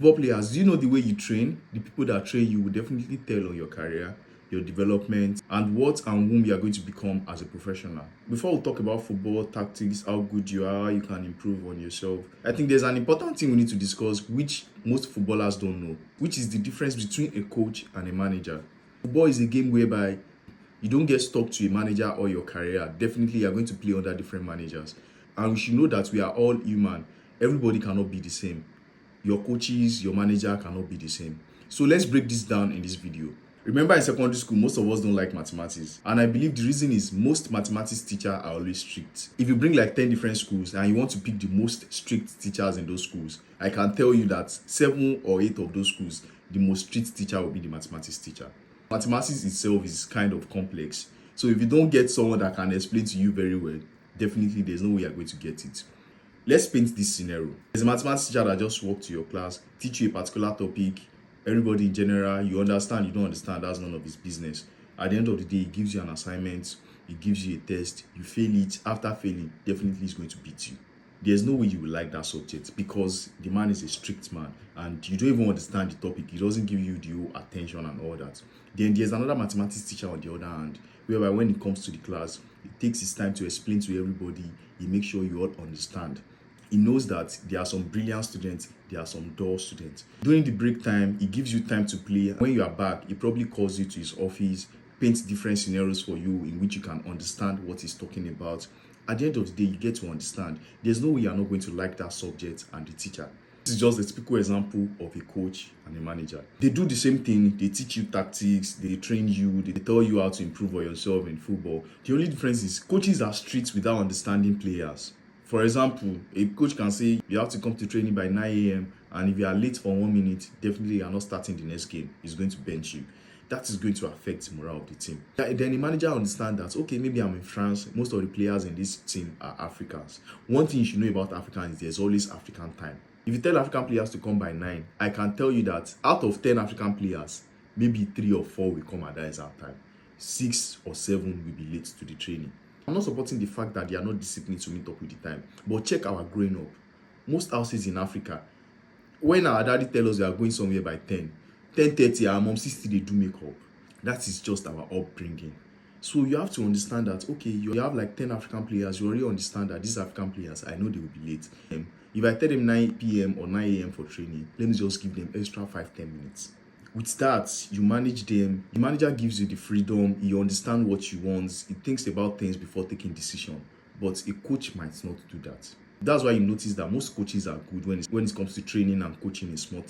Football players, do you know the way you train? The people that train you will definitely tell on your career, your development, and what and whom you are going to become as a professional. Before we talk about football tactics, how good you are, how you can improve on yourself, I think there's an important thing we need to discuss, which most footballers don't know, which is the difference between a coach and a manager. Football is a game whereby you don't get stuck to a manager or your career. Definitely, you're going to play under different managers. And we should know that we are all human. Everybody cannot be the same. Your coaches, your manager cannot be the same. So let's break this down in this video. Remember, in secondary school, most of us don't like mathematics. And I believe the reason is most mathematics teachers are always strict. If you bring like 10 different schools and you want to pick the most strict teachers in those schools, I can tell you that 7 or 8 of those schools, the most strict teacher will be the mathematics teacher. Mathematics itself is kind of complex. So if you don't get someone that can explain to you very well, definitely there's no way you're going to get it. Let's paint this scenario. There's a mathematics teacher that just walked to your class, teach you a particular topic. Everybody in general, you understand, you don't understand, that's none of his business. At the end of the day, he gives you an assignment, he gives you a test, you fail it. After failing, definitely he's going to beat you. There's no way you will like that subject because the man is a strict man and you don't even understand the topic. He doesn't give you the whole attention and all that. Then there's another mathematics teacher on the other hand, whereby when it comes to the class, he takes his time to explain to everybody. He makes sure you all understand. He knows that there are some brilliant students, there are some dull students. During the break time, he gives you time to play. When you are back, he probably calls you to his office, paints different scenarios for you in which you can understand what he's talking about. At the end of the day, you get to understand. There's no way you're not going to like that subject and the teacher. This is just a typical example of a coach and a manager. They do the same thing. They teach you tactics, they train you, they tell you how to improve on yourself in football. The only difference is coaches are strict without understanding players. For example, a coach can say you have to come to training by 9 a.m. and if you are late for 1 minute, definitely you are not starting the next game. He's going to bench you. That is going to affect the morale of the team. Then the manager understands that, okay, maybe I'm in France. Most of the players in this team are Africans. One thing you should know about Africans is there's always African time. If you tell African players to come by 9, I can tell you that out of 10 African players, maybe 3 or 4 will come at that exact time. 6 or 7 will be late to the training. I'm not supporting the fact that they are not disciplined to meet up with the time. But check our growing up. Most houses in Africa, when our daddy tell us we are going somewhere by 10:30, our mom still they do makeup. That is just our upbringing. So you have to understand that, okay, you have like 10 African players. You already understand that these African players, I know they will be late. If I tell them 9 p.m. or 9 a.m. for training, let me just give them extra 5-10 minutes. With that, you manage them. The manager gives you the freedom. You understand what you want. He thinks about things before taking decision. But a coach might not do that. That's why you notice that most coaches are good when it comes to training and coaching in small teams.